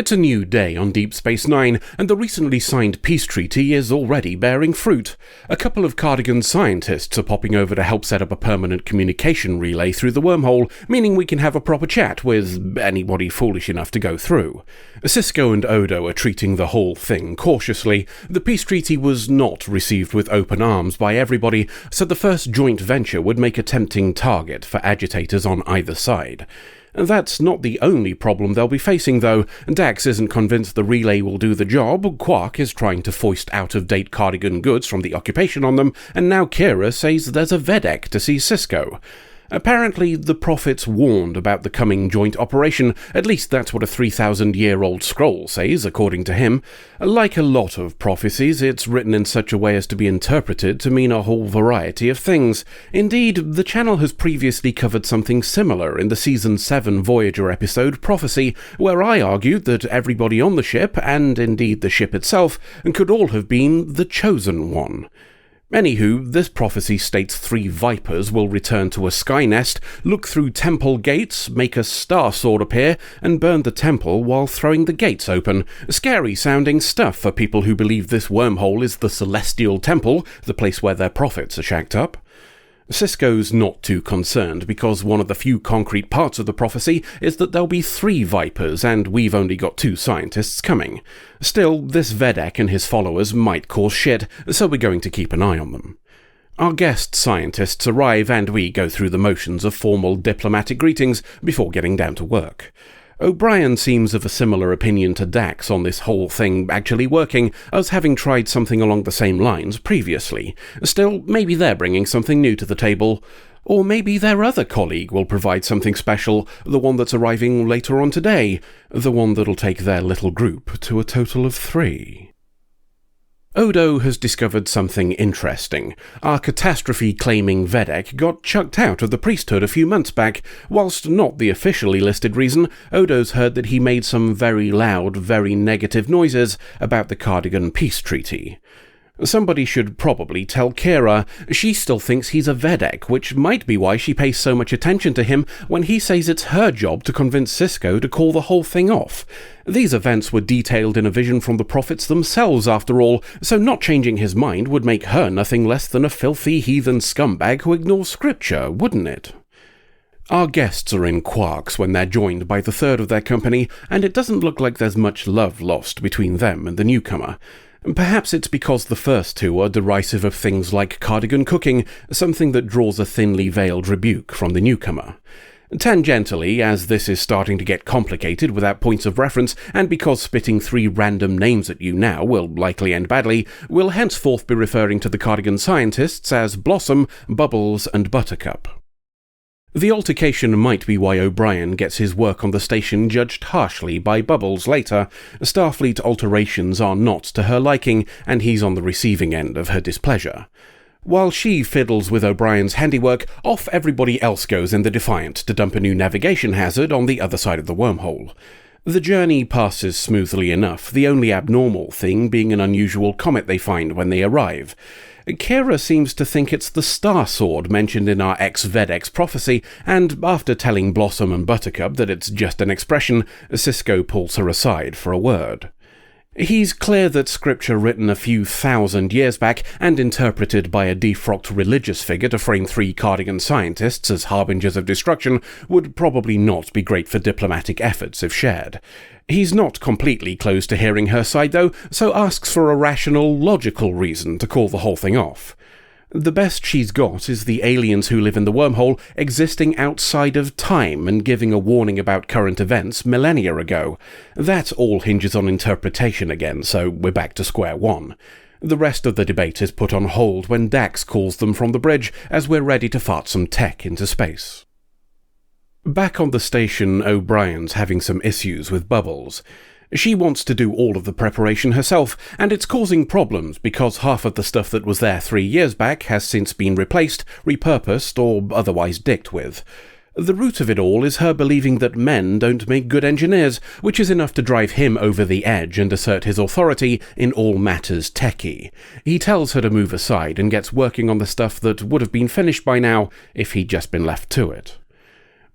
It's a new day on Deep Space Nine, and the recently signed peace treaty is already bearing fruit. A couple of Cardigan scientists are popping over to help set up a permanent communication relay through the wormhole, meaning we can have a proper chat with anybody foolish enough to go through. Sisko and Odo are treating the whole thing cautiously. The peace treaty was not received with open arms by everybody, so the first joint venture would make a tempting target for agitators on either side. That's not the only problem they'll be facing, though. Dax isn't convinced the relay will do the job, Quark is trying to foist out-of-date Cardigan goods from the occupation on them, and now Kira says there's a Vedek to see Sisko. Apparently, the prophets warned about the coming joint operation, at least that's what a 3,000-year-old scroll says, according to him. Like a lot of prophecies, it's written in such a way as to be interpreted to mean a whole variety of things. Indeed, the channel has previously covered something similar in the Season 7 Voyager episode Prophecy, where I argued that everybody on the ship, and indeed the ship itself, could all have been the Chosen One. Anywho, this prophecy states 3 Vipers will return to a sky nest, look through temple gates, make a star sword appear, and burn the temple while throwing the gates open. Scary-sounding stuff for people who believe this wormhole is the celestial temple, the place where their prophets are shacked up. Sisko's not too concerned, because one of the few concrete parts of the prophecy is that there'll be 3 Vipers, and we've only got 2 scientists coming. Still, this Vedek and his followers might cause shit, so we're going to keep an eye on them. Our guest scientists arrive, and we go through the motions of formal diplomatic greetings before getting down to work. O'Brien seems of a similar opinion to Dax on this whole thing actually working, us having tried something along the same lines previously. Still, maybe they're bringing something new to the table. Or maybe their other colleague will provide something special, the one that's arriving later on today, the one that'll take their little group to a total of 3. Odo has discovered something interesting. Our catastrophe-claiming Vedek got chucked out of the priesthood a few months back. Whilst not the officially listed reason, Odo's heard that he made some very loud, very negative noises about the Cardigan peace treaty. Somebody should probably tell Kira. She still thinks he's a Vedek, which might be why she pays so much attention to him when he says it's her job to convince Sisko to call the whole thing off. These events were detailed in a vision from the prophets themselves, after all, so not changing his mind would make her nothing less than a filthy heathen scumbag who ignores scripture, wouldn't it? Our guests are in Quarks when they're joined by the third of their company, and it doesn't look like there's much love lost between them and the newcomer. Perhaps it's because the first 2 are derisive of things like Cardigan cooking, something that draws a thinly veiled rebuke from the newcomer. Tangentially, as this is starting to get complicated without points of reference, and because spitting 3 random names at you now will likely end badly, we'll henceforth be referring to the Cardigan scientists as Blossom, Bubbles, and Buttercup. The altercation might be why O'Brien gets his work on the station judged harshly by Bubbles later. Starfleet alterations are not to her liking, and he's on the receiving end of her displeasure. While she fiddles with O'Brien's handiwork, off everybody else goes in the Defiant to dump a new navigation hazard on the other side of the wormhole. The journey passes smoothly enough, the only abnormal thing being an unusual comet they find when they arrive. Kira seems to think it's the Star Sword mentioned in our ex-Vedek's prophecy, and after telling Blossom and Buttercup that it's just an expression, Sisko pulls her aside for a word. He's clear that scripture written a few thousand years back and interpreted by a defrocked religious figure to frame 3 Cardigan scientists as harbingers of destruction would probably not be great for diplomatic efforts if shared. He's not completely closed to hearing her side, though, so asks for a rational, logical reason to call the whole thing off. The best she's got is the aliens who live in the wormhole existing outside of time and giving a warning about current events millennia ago. That all hinges on interpretation again, so we're back to square one. The rest of the debate is put on hold when Dax calls them from the bridge as we're ready to fart some tech into space. Back on the station, O'Brien's having some issues with Bubbles. She wants to do all of the preparation herself, and it's causing problems because half of the stuff that was there 3 years back has since been replaced, repurposed, or otherwise dicked with. The root of it all is her believing that men don't make good engineers, which is enough to drive him over the edge and assert his authority in all matters techie. He tells her to move aside and gets working on the stuff that would have been finished by now if he'd just been left to it.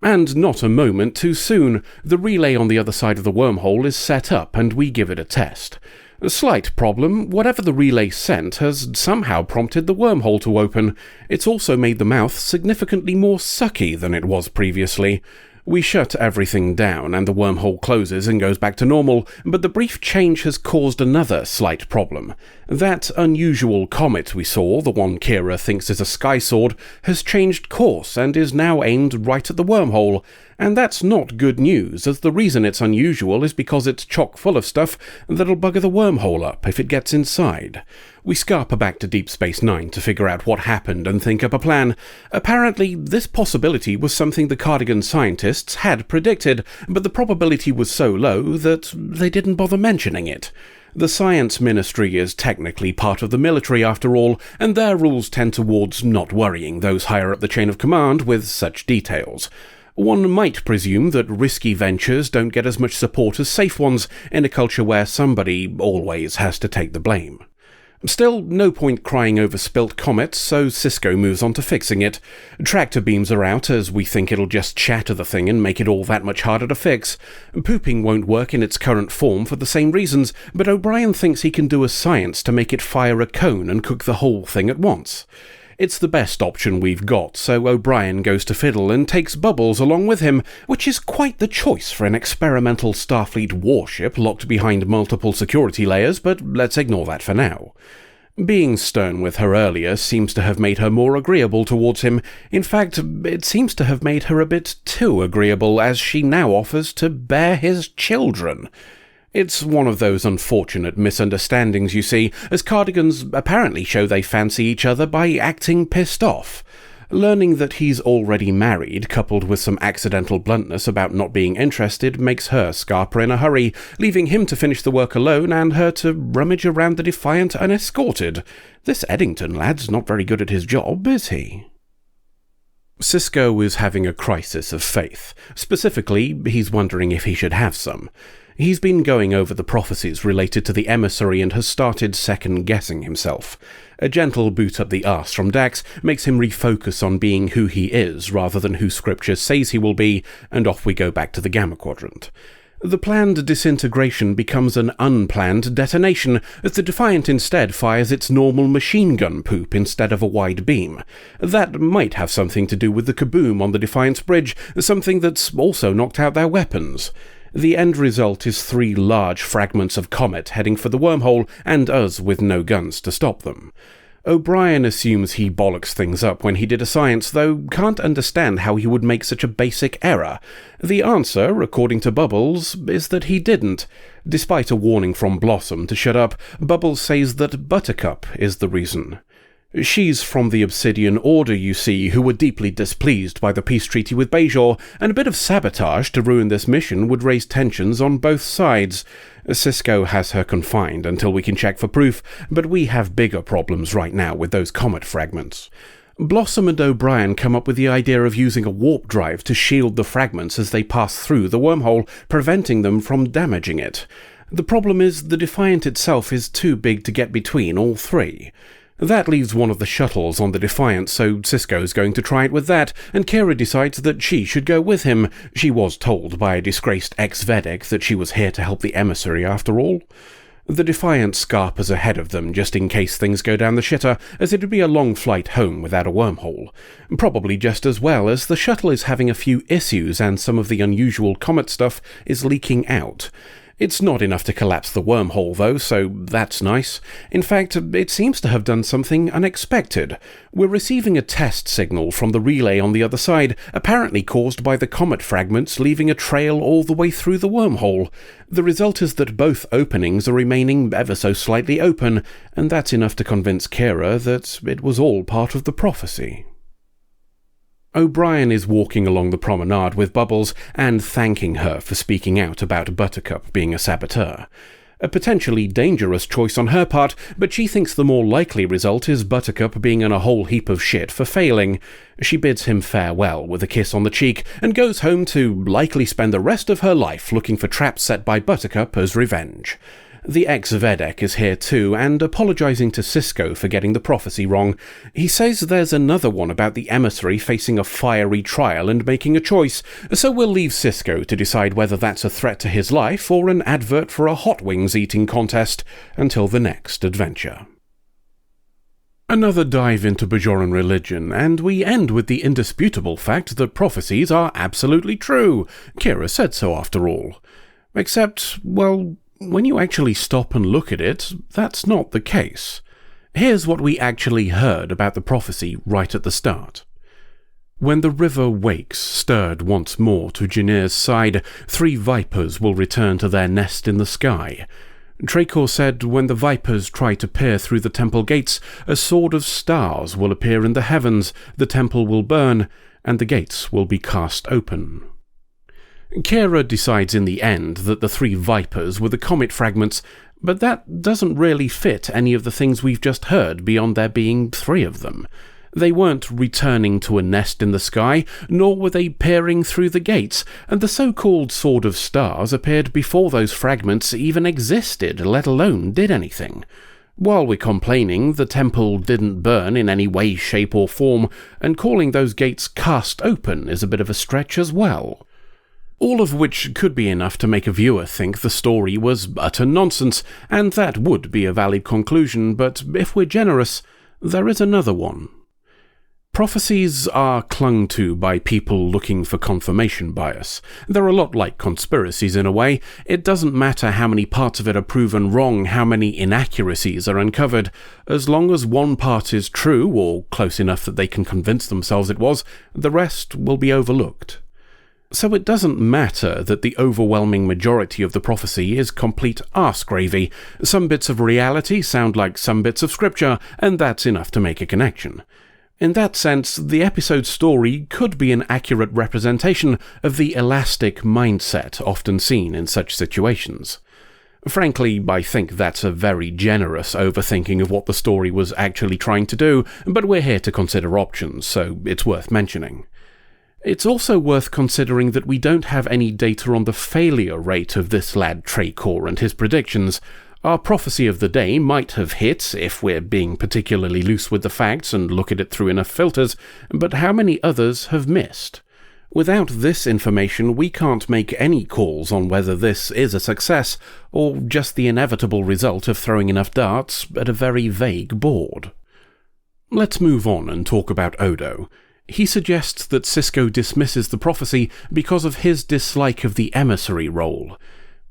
And not a moment too soon. The relay on the other side of the wormhole is set up and we give it a test. A slight problem, whatever the relay sent has somehow prompted the wormhole to open. It's also made the mouth significantly more sucky than it was previously. We shut everything down and the wormhole closes and goes back to normal, but the brief change has caused another slight problem. That unusual comet we saw, the one Kira thinks is a sky sword, has changed course and is now aimed right at the wormhole. And that's not good news, as the reason it's unusual is because it's chock full of stuff that'll bugger the wormhole up if it gets inside. We scarper back to Deep Space Nine to figure out what happened and think up a plan. Apparently, this possibility was something the Cardigan scientists had predicted, but the probability was so low that they didn't bother mentioning it. The Science Ministry is technically part of the military after all, and their rules tend towards not worrying those higher up the chain of command with such details. One might presume that risky ventures don't get as much support as safe ones in a culture where somebody always has to take the blame. Still, no point crying over spilt comets, so Cisco moves on to fixing it. Tractor beams are out as we think it'll just shatter the thing and make it all that much harder to fix. Pooping won't work in its current form for the same reasons, but O'Brien thinks he can do a science to make it fire a cone and cook the whole thing at once. It's the best option we've got, so O'Brien goes to fiddle and takes Bubbles along with him, which is quite the choice for an experimental Starfleet warship locked behind multiple security layers, but let's ignore that for now. Being stern with her earlier seems to have made her more agreeable towards him. In fact, it seems to have made her a bit too agreeable, as she now offers to bear his children. It's one of those unfortunate misunderstandings, you see, as Cardigans apparently show they fancy each other by acting pissed off. Learning that he's already married, coupled with some accidental bluntness about not being interested, makes her scarper in a hurry, leaving him to finish the work alone and her to rummage around the Defiant unescorted. This Eddington lad's not very good at his job, is he? Cisco is having a crisis of faith. Specifically, he's wondering if he should have some. He's been going over the prophecies related to the emissary and has started second-guessing himself. A gentle boot up the arse from Dax makes him refocus on being who he is rather than who Scripture says he will be, and off we go back to the Gamma Quadrant. The planned disintegration becomes an unplanned detonation, as the Defiant instead fires its normal machine gun poop instead of a wide beam. That might have something to do with the kaboom on the Defiant's bridge, something that's also knocked out their weapons. The end result is 3 large fragments of comet heading for the wormhole, and us with no guns to stop them. O'Brien assumes he bollocks things up when he did a science, though can't understand how he would make such a basic error. The answer, according to Bubbles, is that he didn't. Despite a warning from Blossom to shut up, Bubbles says that Buttercup is the reason. She's from the Obsidian Order, you see, who were deeply displeased by the peace treaty with Bajor, and a bit of sabotage to ruin this mission would raise tensions on both sides. Cisco has her confined until we can check for proof, but we have bigger problems right now with those comet fragments. Blossom and O'Brien come up with the idea of using a warp drive to shield the fragments as they pass through the wormhole, preventing them from damaging it. The problem is the Defiant itself is too big to get between all 3. That leaves one of the shuttles on the Defiant, so Cisco's going to try it with that, and Kira decides that she should go with him. She was told by a disgraced ex-Vedek that she was here to help the emissary after all. The Defiant scarpers ahead of them just in case things go down the shitter, as it'd be a long flight home without a wormhole. Probably just as well, as the shuttle is having a few issues and some of the unusual comet stuff is leaking out. It's not enough to collapse the wormhole, though, so that's nice. In fact, it seems to have done something unexpected. We're receiving a test signal from the relay on the other side, apparently caused by the comet fragments leaving a trail all the way through the wormhole. The result is that both openings are remaining ever so slightly open, and that's enough to convince Kira that it was all part of the prophecy. O'Brien is walking along the promenade with Bubbles and thanking her for speaking out about Buttercup being a saboteur. A potentially dangerous choice on her part, but she thinks the more likely result is Buttercup being in a whole heap of shit for failing. She bids him farewell with a kiss on the cheek and goes home to likely spend the rest of her life looking for traps set by Buttercup as revenge. The ex-Vedek is here too, and apologising to Sisko for getting the prophecy wrong. He says there's another one about the emissary facing a fiery trial and making a choice, so we'll leave Sisko to decide whether that's a threat to his life or an advert for a hot wings eating contest until the next adventure. Another dive into Bajoran religion, and we end with the indisputable fact that prophecies are absolutely true. Kira said so after all. Except, well, when you actually stop and look at it, that's not the case. Here's what we actually heard about the prophecy right at the start. When the river wakes, stirred once more to Jynir's side, 3 vipers will return to their nest in the sky. Tracor said when the vipers try to peer through the temple gates, a sword of stars will appear in the heavens, the temple will burn, and the gates will be cast open. Kira decides in the end that the 3 vipers were the comet fragments, but that doesn't really fit any of the things we've just heard beyond there being 3 of them. They weren't returning to a nest in the sky, nor were they peering through the gates, and the so-called Sword of Stars appeared before those fragments even existed, let alone did anything. While we're complaining the temple didn't burn in any way, shape or form, and calling those gates cast open is a bit of a stretch as well. All of which could be enough to make a viewer think the story was utter nonsense, and that would be a valid conclusion, but if we're generous, there is another one. Prophecies are clung to by people looking for confirmation bias. They're a lot like conspiracies in a way. It doesn't matter how many parts of it are proven wrong, how many inaccuracies are uncovered. As long as one part is true, or close enough that they can convince themselves it was, the rest will be overlooked. So it doesn't matter that the overwhelming majority of the prophecy is complete arse gravy. Some bits of reality sound like some bits of scripture, and that's enough to make a connection. In that sense, the episode's story could be an accurate representation of the elastic mindset often seen in such situations. Frankly, I think that's a very generous overthinking of what the story was actually trying to do, but we're here to consider options, so it's worth mentioning. It's also worth considering that we don't have any data on the failure rate of this lad Tracor and his predictions. Our prophecy of the day might have hit, if we're being particularly loose with the facts and look at it through enough filters, but how many others have missed? Without this information, we can't make any calls on whether this is a success, or just the inevitable result of throwing enough darts at a very vague board. Let's move on and talk about Odo. He suggests that Sisko dismisses the prophecy because of his dislike of the emissary role.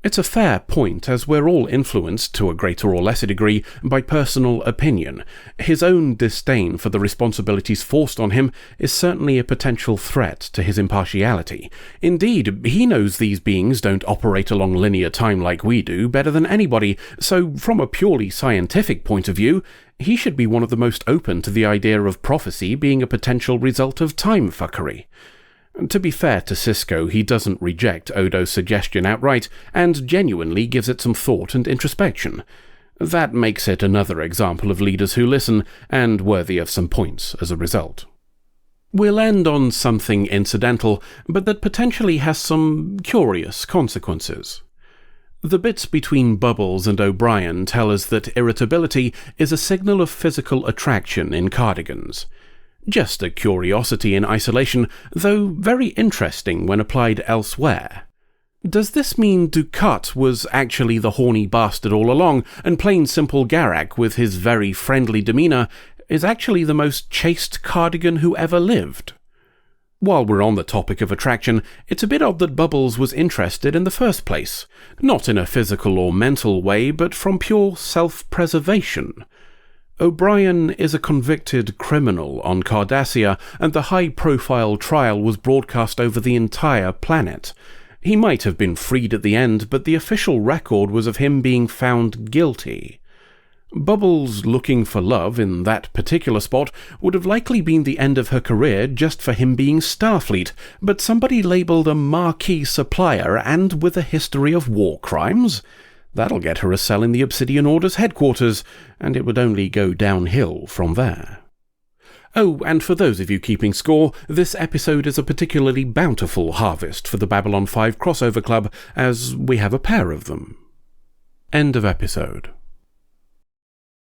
It's a fair point, as we're all influenced, to a greater or lesser degree, by personal opinion. His own disdain for the responsibilities forced on him is certainly a potential threat to his impartiality. Indeed, he knows these beings don't operate along linear time like we do better than anybody, so from a purely scientific point of view, he should be one of the most open to the idea of prophecy being a potential result of time fuckery. To be fair to Sisko, he doesn't reject Odo's suggestion outright, and genuinely gives it some thought and introspection. That makes it another example of leaders who listen, and worthy of some points as a result. We'll end on something incidental, but that potentially has some curious consequences. The bits between Bubbles and O'Brien tell us that irritability is a signal of physical attraction in cardigans. Just a curiosity in isolation, though very interesting when applied elsewhere. Does this mean Dukat was actually the horny bastard all along, and plain simple Garak, with his very friendly demeanour, is actually the most chaste cardigan who ever lived? While we're on the topic of attraction, it's a bit odd that Bubbles was interested in the first place. Not in a physical or mental way, but from pure self-preservation. O'Brien is a convicted criminal on Cardassia, and the high-profile trial was broadcast over the entire planet. He might have been freed at the end, but the official record was of him being found guilty. Bubbles looking for love in that particular spot would have likely been the end of her career just for him being Starfleet, but somebody labelled a marquee supplier and with a history of war crimes? That'll get her a cell in the Obsidian Order's headquarters, and it would only go downhill from there. Oh, and for those of you keeping score, this episode is a particularly bountiful harvest for the Babylon 5 crossover club, as we have a pair of them. End of episode.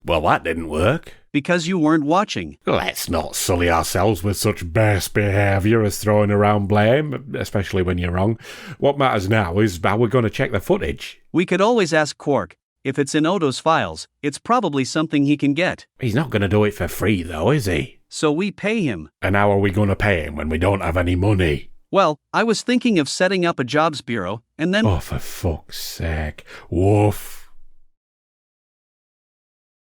Well, that didn't work. Because you weren't watching. Let's not sully ourselves with such base behaviour as throwing around blame, especially when you're wrong. What matters now is how we're going to check the footage. We could always ask Quark. If it's in Odo's files, it's probably something he can get. He's not going to do it for free, though, is he? So we pay him. And how are we going to pay him when we don't have any money? Well, I was thinking of setting up a jobs bureau, and then... Oh, for fuck's sake. Woof.